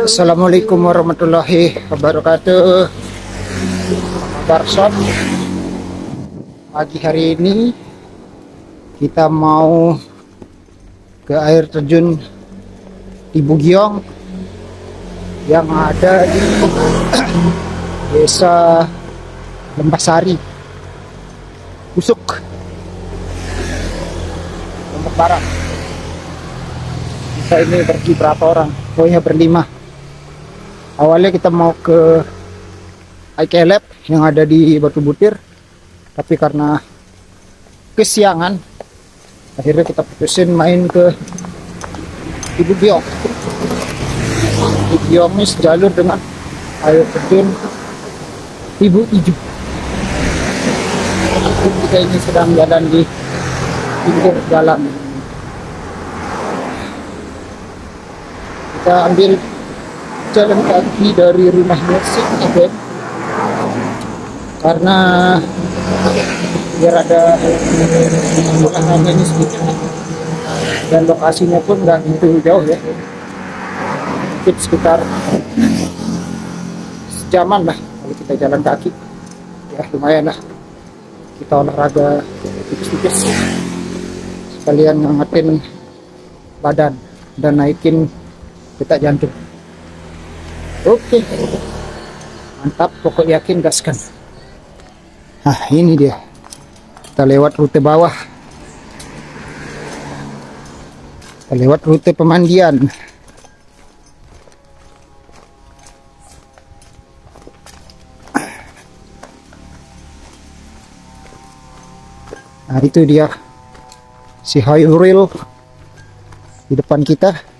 Assalamualaikum warahmatullahi wabarakatuh. Barshop, pagi hari ini kita mau ke air terjun di Bugiong yang ada di desa Lembahsari, Busuk, Lombok Barat. Kita ini pergi berapa orang? Oh ya, berlima. Awalnya kita mau ke IKLab yang ada di Batu Butir, tapi karena kesiangan akhirnya kita putusin main ke Ibu Giong. Ibu Giong ini sejalur dengan air terjun Ibu Ijuk. Kita ini sedang jalan di pinggir jalan. Kita ambil jalan kaki dari rumah Nursing event karena biar ada pengalaman ini sedikit, dan lokasinya pun nggak begitu jauh ya, mungkin sekitar sejaman lah kalau kita jalan kaki ya, lumayan lah kita olahraga tipis-tipis sekalian ngangetin badan dan naikin detak jantung. Oke, mantap, pokok yakin gaskan. Nah ini dia, kita lewat rute bawah, kita lewat rute pemandian. Nah itu dia si Hairil di depan kita.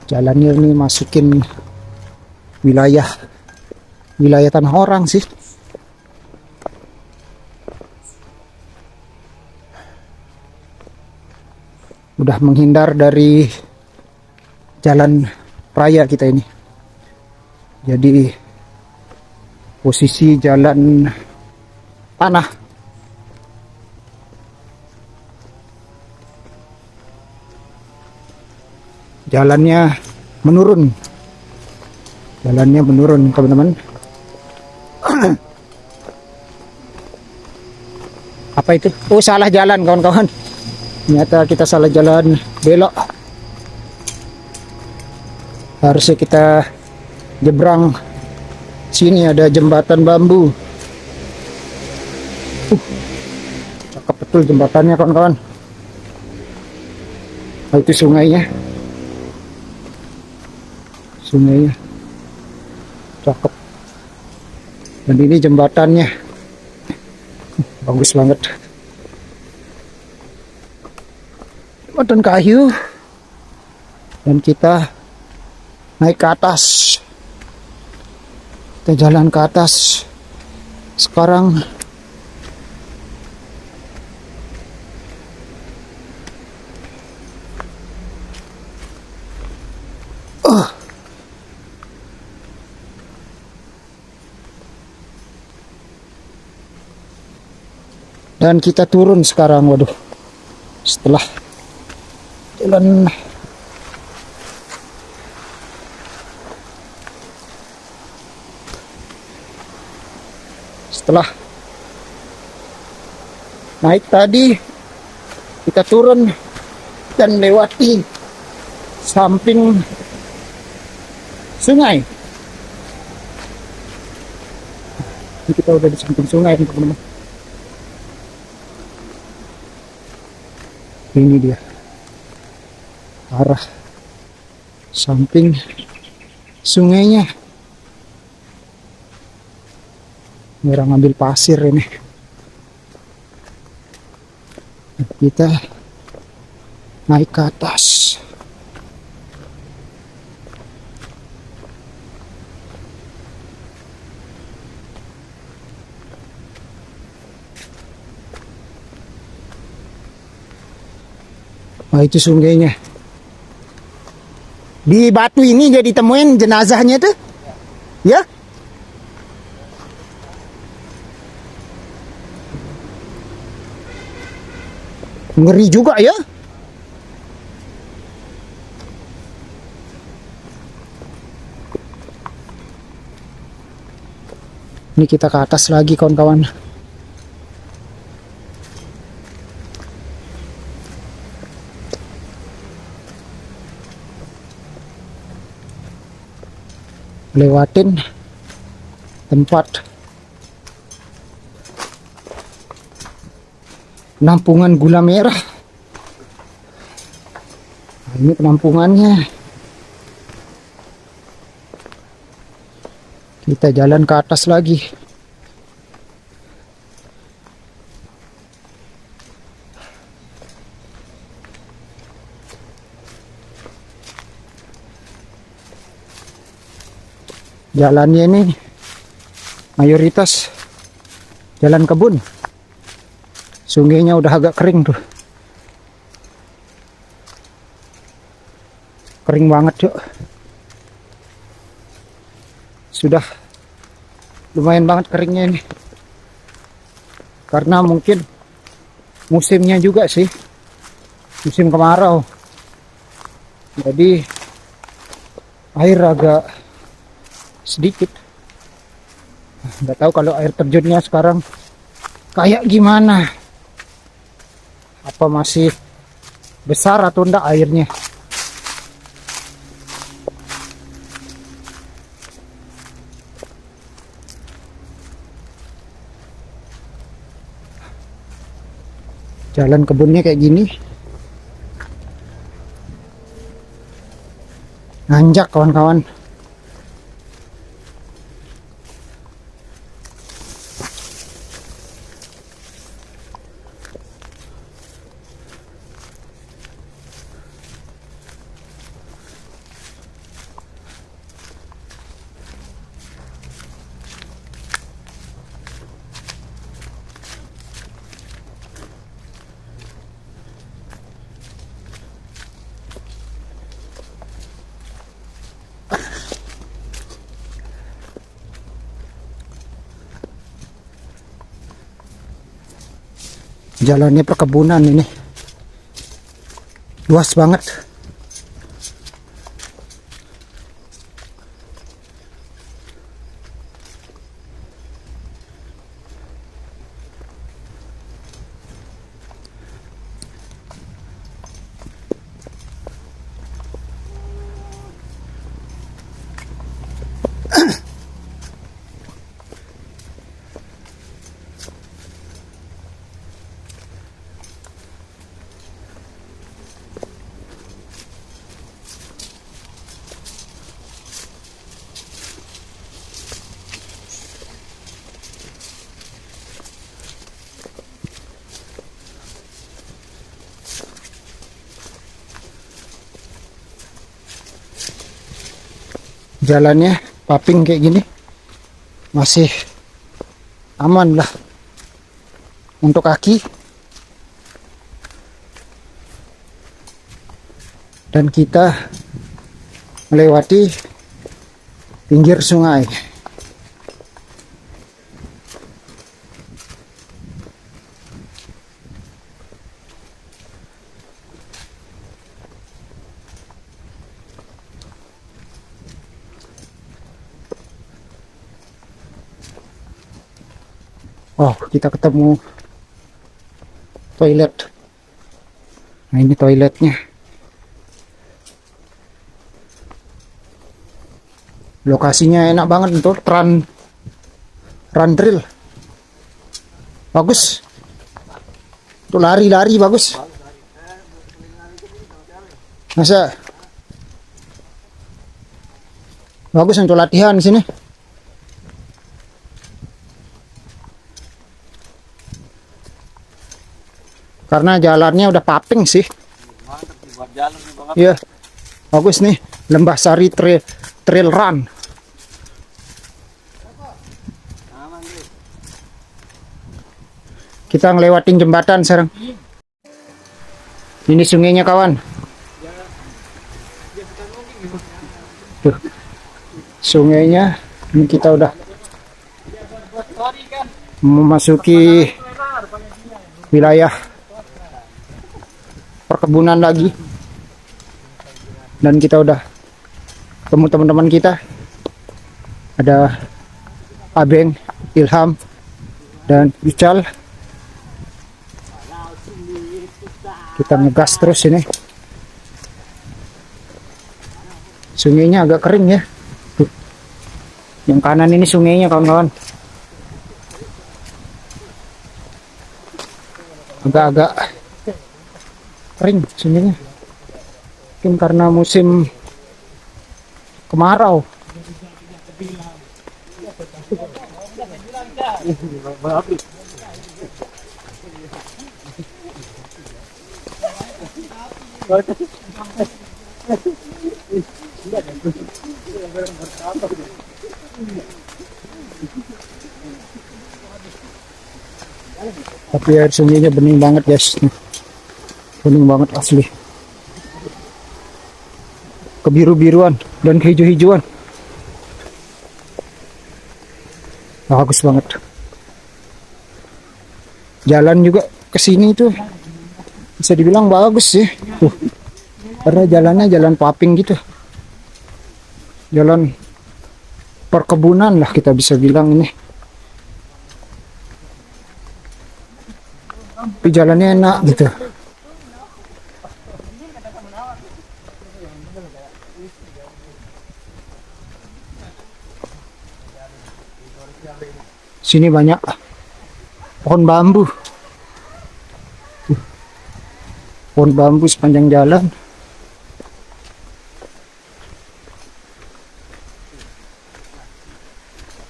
Jalannya ini masukin wilayah tanah orang sih. Udah menghindar dari jalan raya kita ini. Jadi posisi jalan tanah. Jalannya menurun. Jalannya menurun, teman-teman. Apa itu? Oh, salah jalan, kawan-kawan. Ternyata kita salah jalan, belok. Harusnya kita nyebrang. Sini ada jembatan bambu. Cakep betul jembatannya, kawan-kawan. Oh, itu sungainya. Sungainya cakep, dan ini jembatannya bagus banget, jembatan kayu, dan kita naik ke atas, kita jalan ke atas sekarang. Dan kita turun sekarang, waduh, setelah jalan naik tadi, kita turun dan melewati samping sungai. Ini kita udah di samping sungai, teman-teman. Ini dia arah samping sungainya. Ini orang ngambil pasir ini. Kita naik ke atas. Wah, itu sungainya. Di batu ini jadi temuin jenazahnya tuh. Ya? Ngeri juga ya. Ini kita ke atas lagi kawan-kawan. Lewatin tempat penampungan gula merah. Nah, ini penampungannya. Kita jalan ke atas lagi. Jalannya ini mayoritas jalan kebun. Sungainya udah agak kering tuh. Kering banget yuk. Sudah lumayan banget keringnya ini. Karena mungkin musimnya juga sih. Musim kemarau. Jadi air agak sedikit. Nggak tahu kalau air terjunnya sekarang kayak gimana. Apa masih besar atau enggak airnya. Jalan kebunnya kayak gini. Nanjak kawan-kawan. Jalannya perkebunan ini. Luas banget. Jalannya paping kayak gini masih aman lah untuk kaki, dan kita melewati pinggir sungai. Oh, kita ketemu toilet. Nah, ini toiletnya. Lokasinya enak banget untuk run drill. Bagus. Untuk lari-lari bagus. Masa bagus untuk latihan di sini. Karena jalannya udah paping sih. Iya, bagus nih. Lembah Sari Trail Run. Kita ngelewatin jembatan sekarang. Ini sungainya kawan. Tuh, sungainya. Ini kita udah memasuki wilayah perkebunan lagi. Dan kita udah ketemu teman-teman kita. Ada Abeng, Ilham, dan Ical. Kita ngegas terus ini. Sungainya agak kering ya. Tuh. Yang kanan ini sungainya kawan-kawan. Agak-agak kering sungainya. Mungkin karena musim kemarau. Tapi air sungainya bening banget guys. Bening banget asli. Kebiru-biruan dan kehijau-hijauan. Bagus banget. Jalan juga ke sini tuh bisa dibilang bagus sih. Tuh. Karena jalannya jalan paping gitu. Jalan perkebunan lah kita bisa bilang ini. Tapi jalannya enak gitu. Sini banyak pohon bambu. Pohon bambu sepanjang jalan.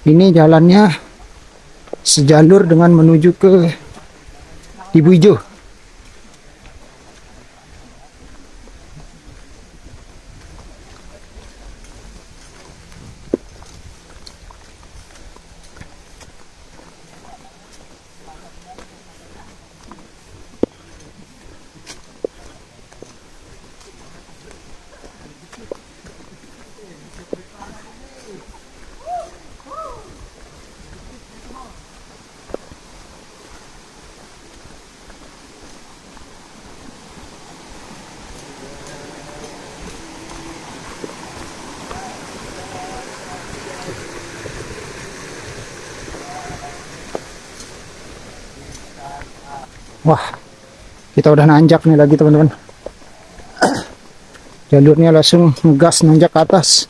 Ini jalannya sejalur dengan menuju ke Ibu Ijo. Wah, kita udah nanjak nih lagi teman-teman. Jalurnya langsung ngegas nanjak ke atas.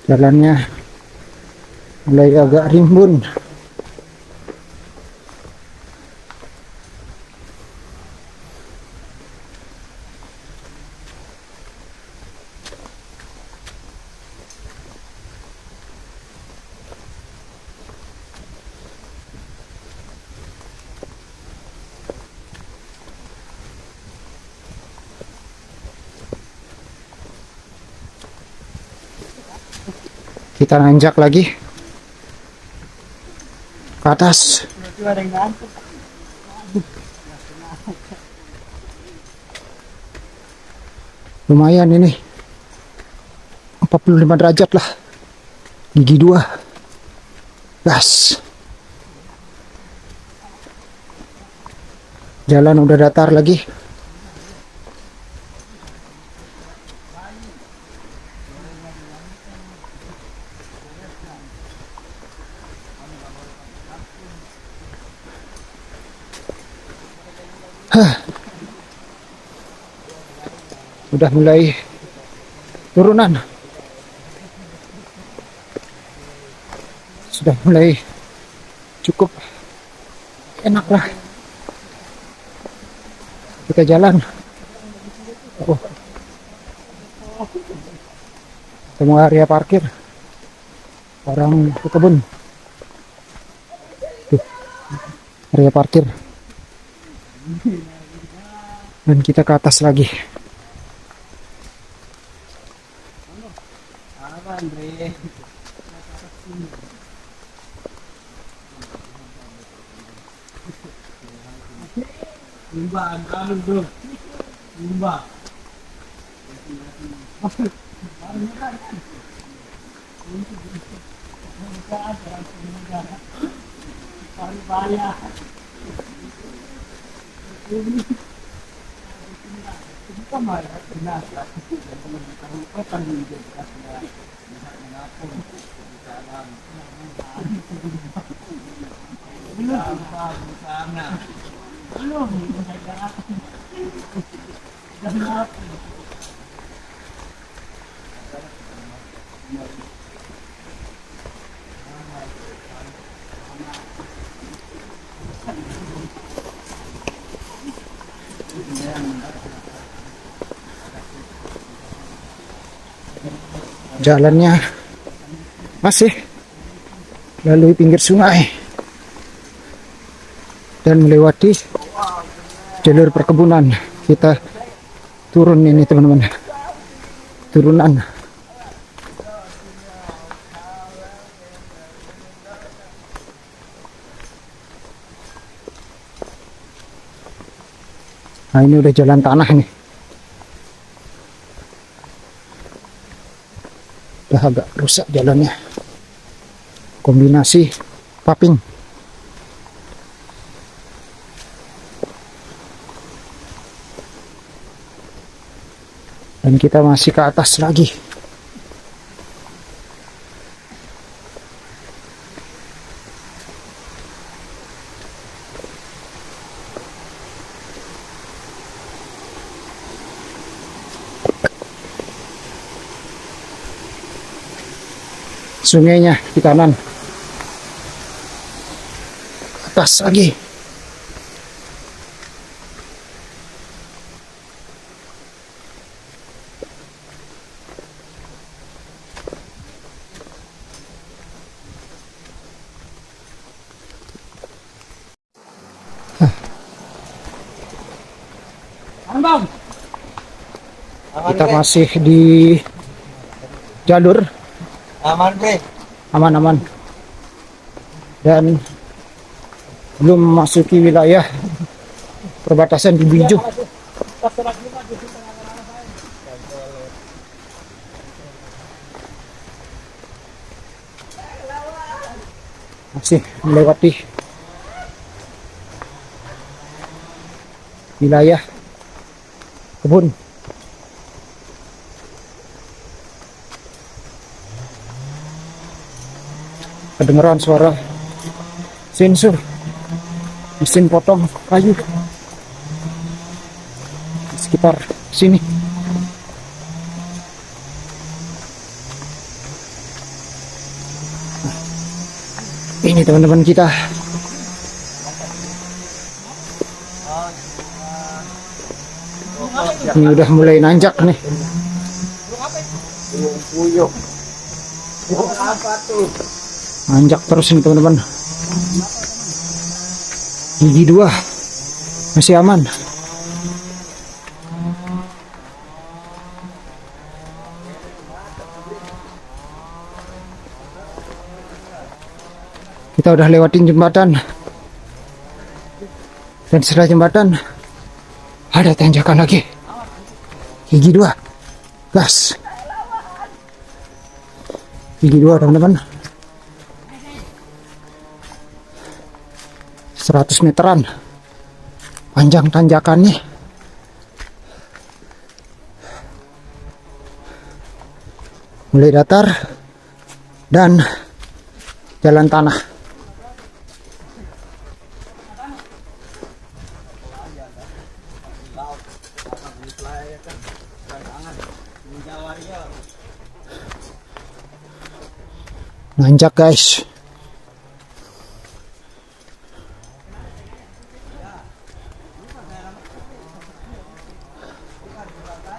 Jalannya mulai agak rimbun. Kita nanjak lagi ke atas. Lumayan ini 45 derajat lah. Gigi 2. Gas. Jalan udah datar lagi. Udah mulai turunan. Sudah mulai cukup enak lah. Kita jalan. Oh. Ketemu area parkir. Orang ke kebun. Tuh. Area parkir. Dan kita ke atas lagi. Aman, Bre. Lumba, ang kanon bro. Lumba. Paribaya. Kamay at nasa. Ang panghilig at na po. Sana. Ano? Jalannya masih lalui pinggir sungai dan melewati jalur perkebunan. Kita turun ini teman-teman, turunan. Nah ini udah jalan tanah nih, udah agak rusak jalannya, kombinasi paping. Dan kita masih ke atas lagi. Sungainya di kanan. Atas lagi. Bang. Kita masih di jalur Aman, Bre. aman-aman dan belum memasuki wilayah perbatasan di Binju. Masih melewati wilayah kebun. Kedengeran suara sensor mesin potong kayu di sekitar sini. Nah, ini teman-teman kita. Ini udah mulai nanjak nih. Apa tuh? Nanjak terus nih teman-teman. Gigi 2 masih aman. Kita udah lewatin jembatan. Dan setelah jembatan ada tanjakan lagi. Gigi 2. Gas. Gigi 2 teman-teman. 100 meteran panjang tanjakannya. Mulai datar dan jalan tanah. Nanjak guys.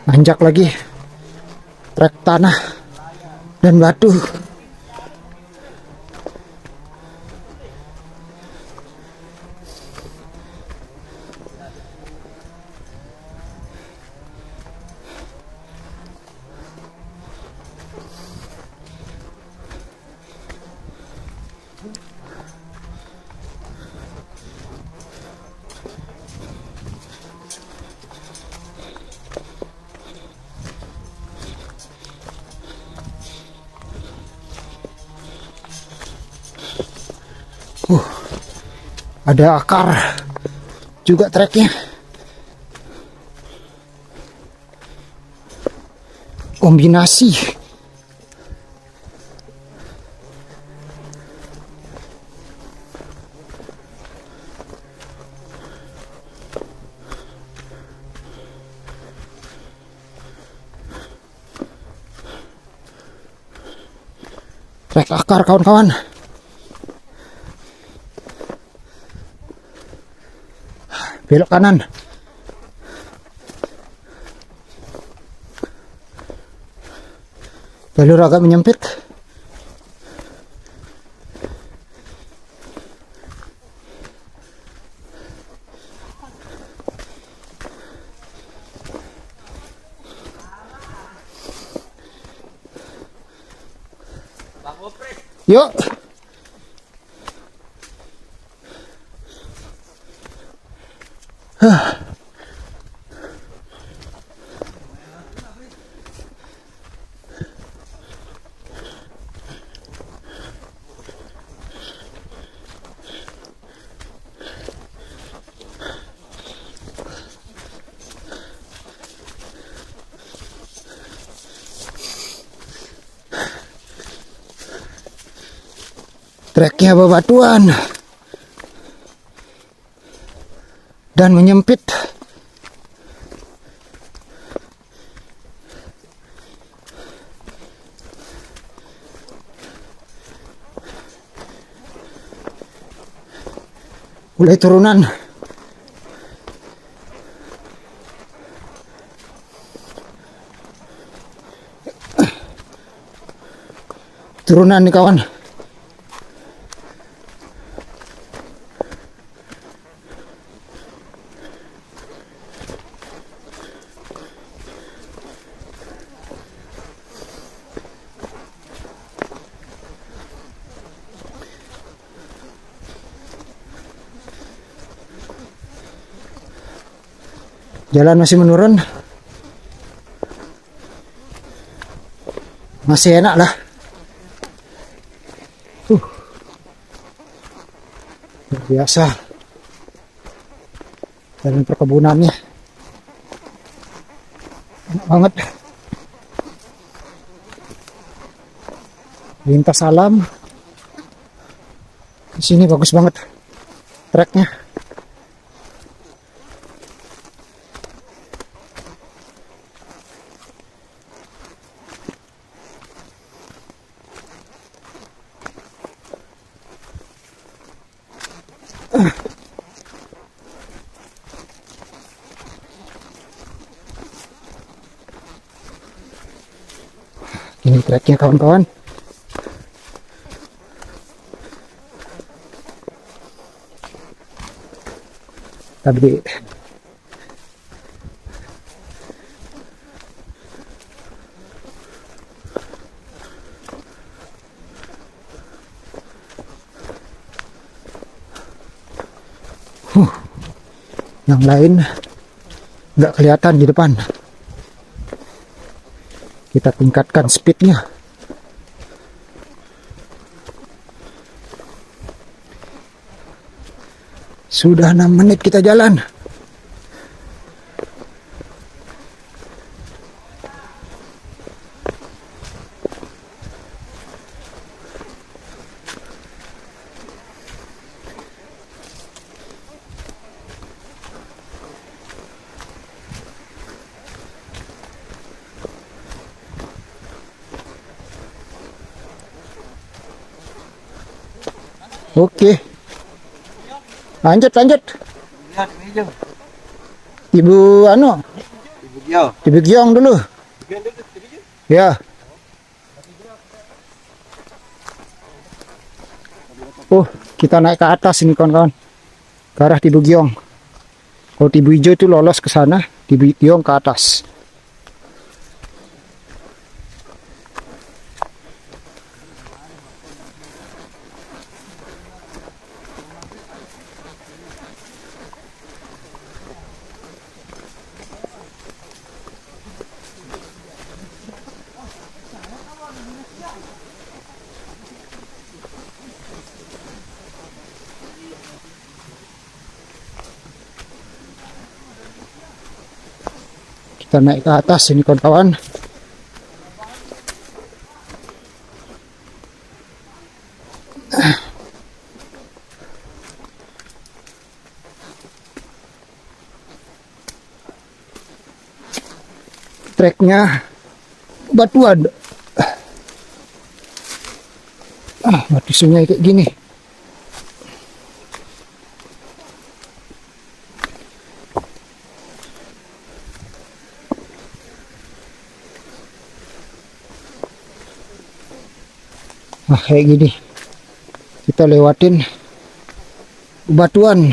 Nanjak lagi. Trek tanah dan batu. Ada akar juga treknya. Kombinasi. Trek akar kawan-kawan. Belok kanan. Jalur agak menyempit. Yuk. Treknya bebatuan dan menyempit. Mulai turunan. Turunan nih kawan. Jalan masih menurun. Masih enak lah. Luar biasa. Jalan perkebunannya. Enak banget. Lintas alam. Di sini bagus banget treknya. Ini treknya kawan-kawan. Tapi yang lain nggak kelihatan di depan. Kita tingkatkan speednya. Sudah 6 menit kita jalan. Oke. Lanjut. Lihat hijau. Ibu anu, Ibu Gio. Ibu Giong dulu. Ya. Kita naik ke atas ini kawan-kawan. Ke arah Tibu Giong. Kalau Tibu Hijau itu lolos ke sana, Tibu Giong ke atas. Kita naik ke atas ini kawan-kawan. Treknya batuan. Batu sungai kayak gini. Kayak gini. Kita lewatin batuan.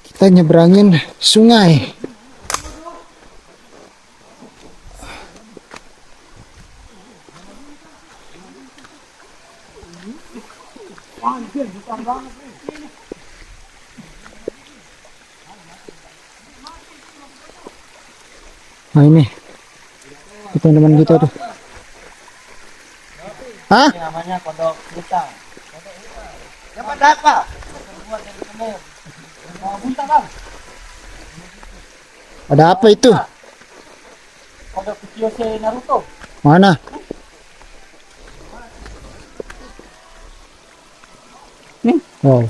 Kita nyebrangin sungai. Nah ini teman-teman kita tuh. Hah? Ini namanya kodok hitam. Dapat apa? Buat dari kamu. Mau muntah bang? Ada apa itu? Kodok Kyose Naruto. Mana? Nih. Wow.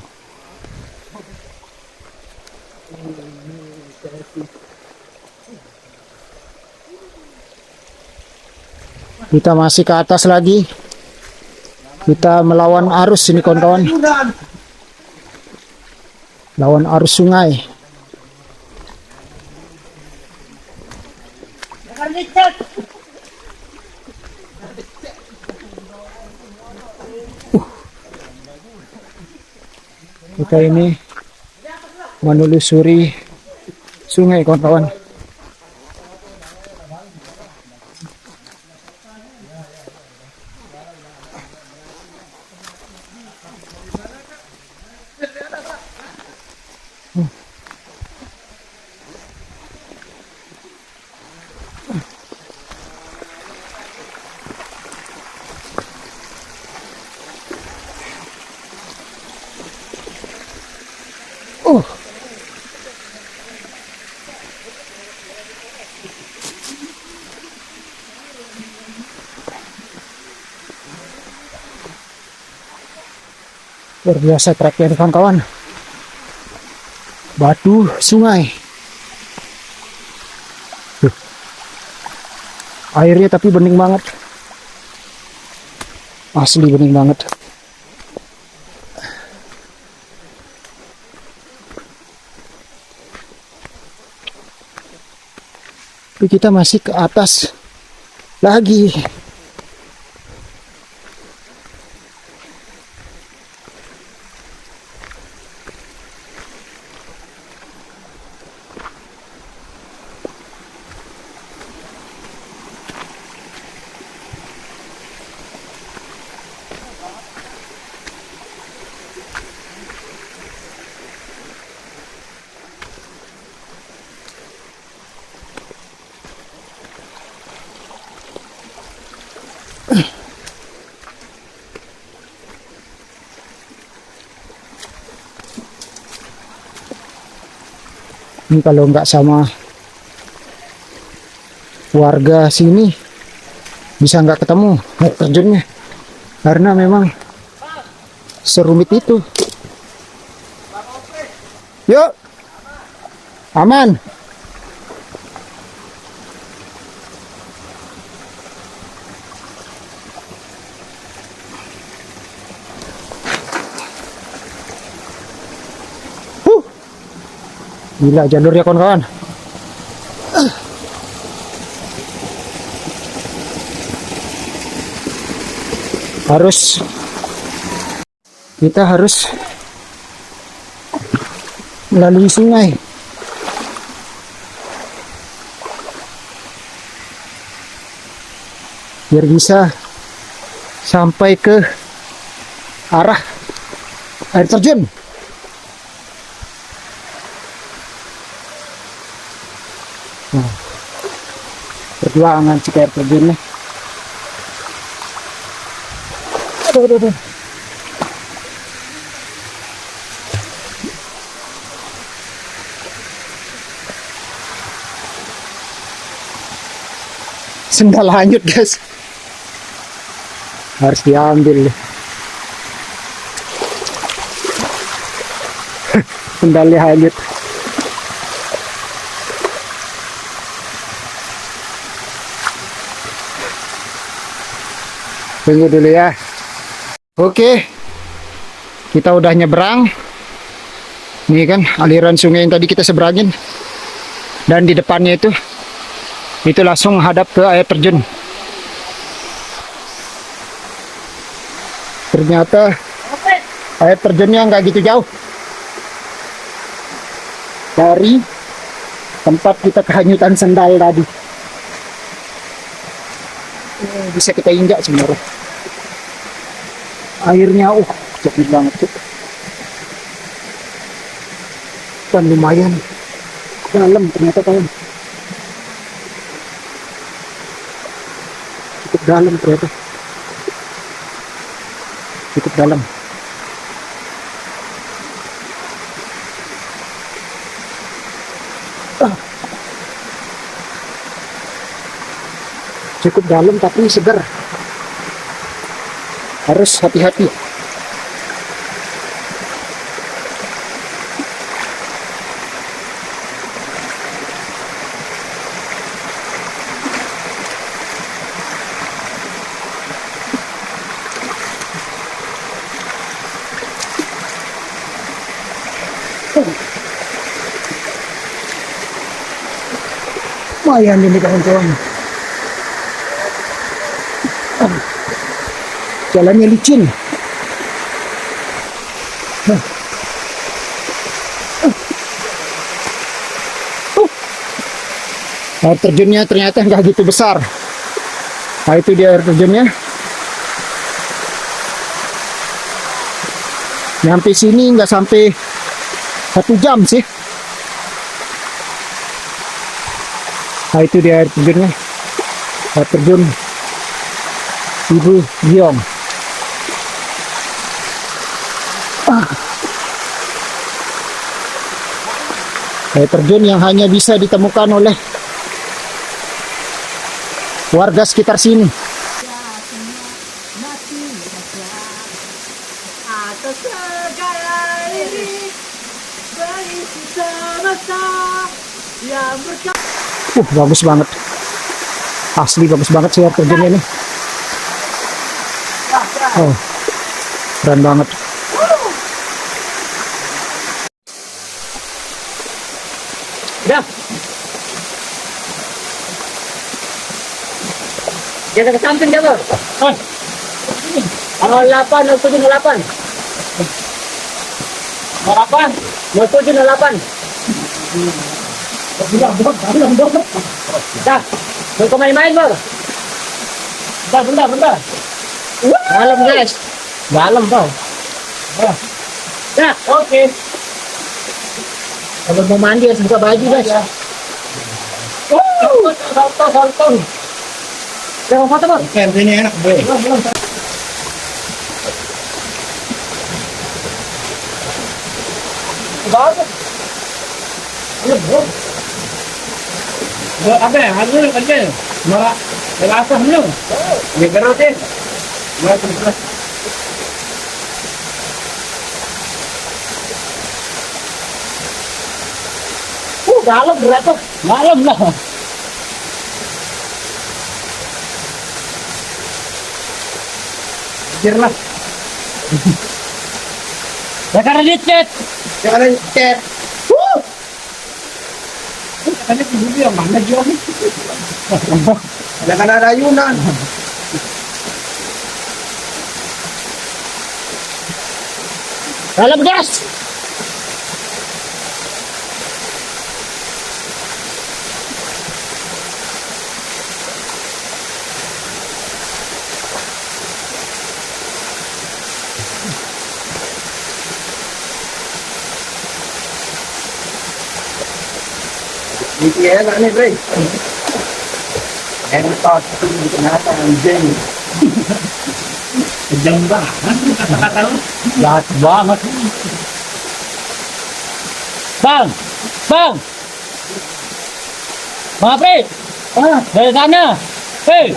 Kita masih ke atas lagi. Kita melawan arus ini kawan-kawan. Lawan arus sungai. Kita ini menelusuri sungai kawan-kawan. Luar biasa treknya kawan-kawan. Batu sungai. Airnya tapi bening banget. Asli bening banget. Tapi kita masih ke atas lagi. Ini kalau nggak sama warga sini bisa nggak ketemu air terjunnya, karena memang serumit itu. Yuk, aman. Gila jalurnya kawan-kawan. Kita harus melalui sungai. Biar bisa sampai ke arah air terjun. Perjuangan si air terjun nih. Aduh, aduh, aduh. Sendal hanyut guys, harus diambil. Sendalnya hanyut. Tunggu dulu ya. Oke, kita udah nyebrang. Ini kan aliran sungai yang tadi kita seberangin, dan di depannya itu langsung hadap ke air terjun. Ternyata air terjunnya nggak gitu jauh dari tempat kita kehanyutan sendal tadi. Bisa kita injak sebenarnya. Airnya cepet banget tuh. Dan lumayan dalam ternyata kawan. Cukup dalam ternyata. Cukup dalam. Cukup dalam tapi segar. Harus hati-hati. Lumayan ini kawan-kawan. Jalannya licin. Air terjunnya ternyata nggak gitu besar. Nah itu dia air terjunnya. Nyampe sini nggak sampai 1 jam sih. Nah itu dia air terjunnya. Air terjun Ibu Giong. Air terjun yang hanya bisa ditemukan oleh warga sekitar sini. Atas segala ini berisi semesta yang Bagus banget. Asli bagus banget sih air terjunnya ini. Oh, keren banget. Udah. Jaga ke samping dia, Bang. 08 0708. 08 0708. Dah. Mau main-main, Bang. Bentar. Dalam, guys. Dalam, Bang. Dah, oke. Kalau mau mandi harus buka baju, guys. Salto. Jangan foto, Bang. Ini enak, Boy. Belum. Bagus. Belum. Apa ya? Hasil kerja. Malah asah belum. Ini gerut ya. Dalam berat tuh. Dalam lah. Jirlah. Jangan dicet. Katanya dulu yang mana Jom? Jangan ada ayunan. Dalam gas. Ini enak nih, Bre. Entot. Kenapa anjing? Kejam banget kata-kata lu. Jahat banget. Bang! Bang! Bang Apri! Dari sana! Hei!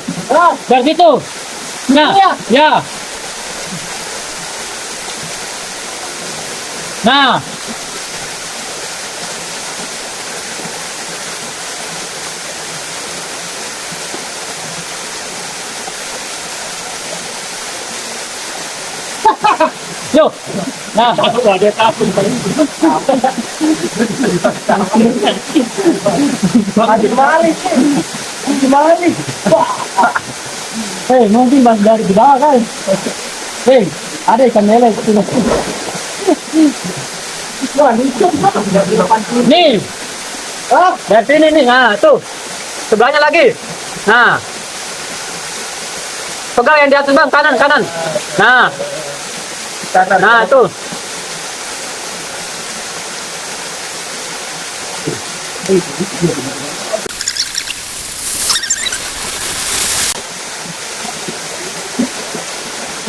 Dari situ! Nah! Ya! Nah! Yo. Nah, ada takut. Balik. Hei, mungkin bang dari di bawah kan? Hei, ada ikan lele itu. Nih. Dari sini nih. Nah, tuh. Sebelahnya lagi. Nah. Pegang yang di atas bang, kanan. Nah. Nah, tuh.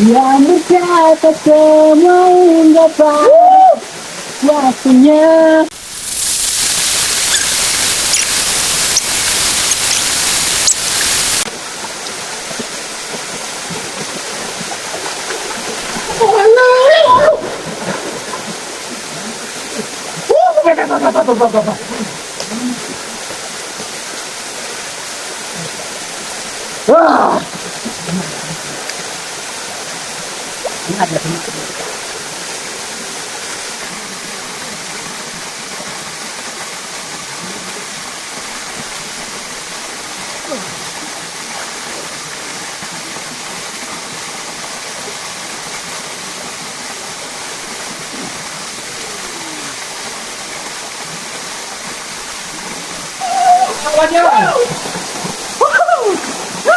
Yang berkata semua hingga waktunya. Wah.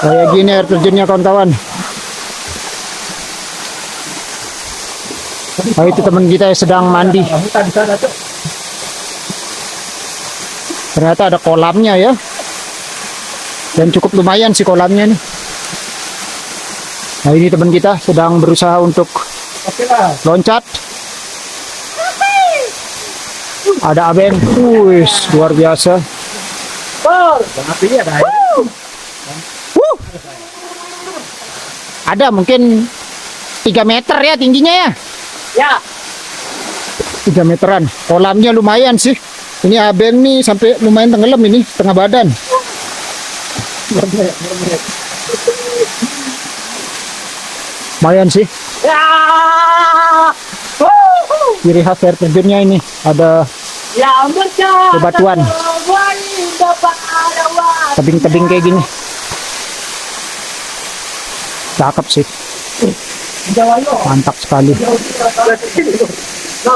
Kayak gini air terjunnya kawan-kawan. Oh, itu teman kita yang sedang mandi. Ternyata ada kolamnya ya. Dan cukup lumayan sih kolamnya nih. Nah, ini teman kita sedang berusaha untuk loncat. Ada Aben. Wih, luar biasa. Ada mungkin 3 meter ya tingginya ya. Ya. 3 meteran. Kolamnya lumayan sih. Ini Abeng nih sampai lumayan tenggelam ini, setengah badan. Lumayan sih. Ya. Ciri khas air terjunnya ini ada bebatuan, tebing-tebing kayak gini. Cakep sih. Mantap sekali.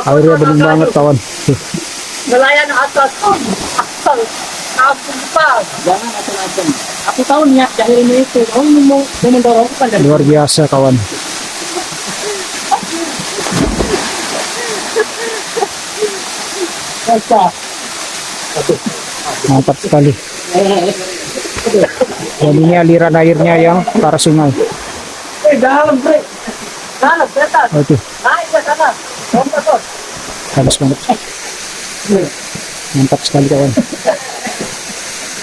Airnya bening banget kawan. Nelayan atas. Kampung depan. Jangan macam-macam. Aku tahu niat jahil ini itu. Kamu mau mendorong kan? Luar biasa kawan. Mantap sekali. Dan ini aliran airnya yang ke arah sungai. Dalam, Bre. Dalam, kereta. Oh, itu Naik ke sana. Lompat. halus banget. Mantap sekali kawan.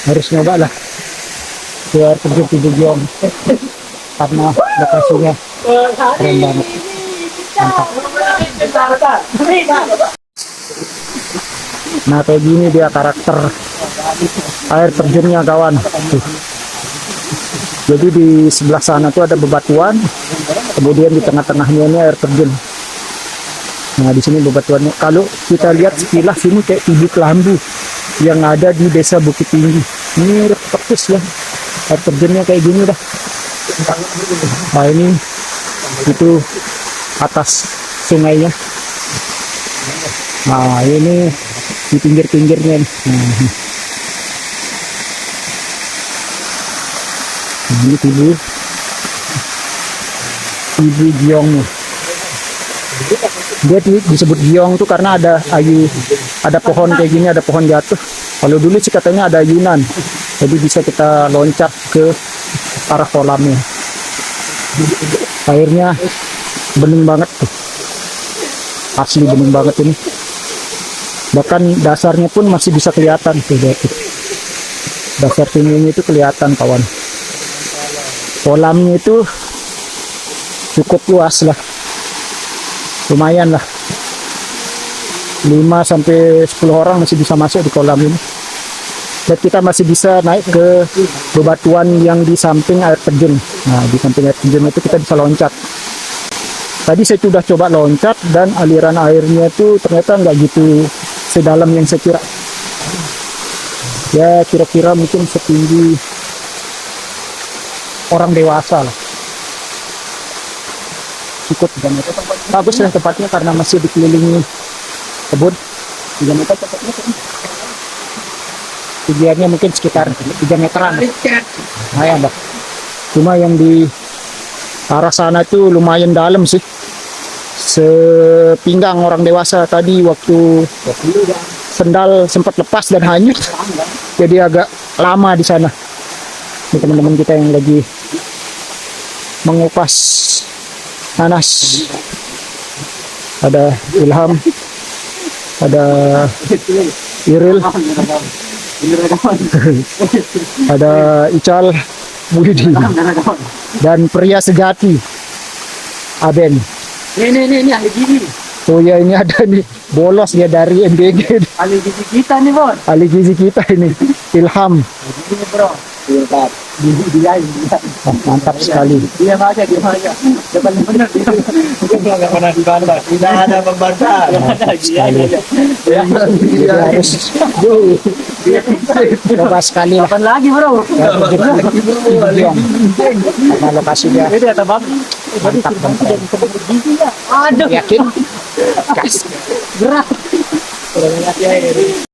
Harus nyoba lah. Ke air terjun Tidujong. Karena lokasinya keren banget. Mantap. Nah kayak gini dia karakter air terjunnya kawan. Tuh. Jadi di sebelah sana tuh ada bebatuan, kemudian di tengah-tengahnya ini air terjun. Nah di sini bebatuannya. Kalau kita lihat sekilas ini kayak bibit lambu yang ada di desa Bukit Tinggi. Ini persis ya air terjunnya kayak gini dah. Nah ini itu atas sungainya. Nah ini di pinggir-pinggirnya. Ini ibu giong. Dia disebut giong tuh karena ada pohon kayak gini, ada pohon jatuh. Kalau dulu sih katanya ada ayunan. Jadi bisa kita loncat ke arah kolamnya. Airnya bening banget tuh. Asli bening banget ini. Bahkan dasarnya pun masih bisa kelihatan tuh. Dasar tingginya itu kelihatan kawan. Kolamnya itu cukup luas lah. Lumayan lah. 5 sampai 10 orang masih bisa masuk di kolam ini. Dan kita masih bisa naik ke bebatuan yang di samping air terjun. Nah, di samping air terjun itu kita bisa loncat. Tadi saya sudah coba loncat dan aliran airnya itu ternyata nggak gitu sedalam yang saya kira. Ya kira-kira mungkin setinggi orang dewasa lah. Cukup 3 meter. Bagus lah tempatnya karena masih dikelilingi kebun. 3 meter tempatnya. Ketinggiannya mungkin sekitar 3 meteran. Nah ya, Mbak. Cuma yang di arah sana itu lumayan dalam sih. Sepinggang orang dewasa tadi waktu sendal sempat lepas dan hanyut. Jadi agak lama di sana. Ini teman-teman kita yang lagi mengupas nanas. Ada Ilham, ada Iril, ada Ical, Budi, dan pria sejati Aben. Ini ahli gizi. Oh ya, ini ada nih bolos ya dari MBG. Ahli gizi kita nih, Bos. Ahli gizi kita ini Ilham. Ini, Bro. Mantap. Dia. Mantap sekali. Dia aja. Depan benar dia. Mungkin enggak pernah dibantah. Tidak ada membantah. Sekali. Jadi harus coba sekali lah. Kapan lagi, Bro? Karena lokasinya Itu ya, Bang. mantap. Aduh, Yakin? Gas. gerak.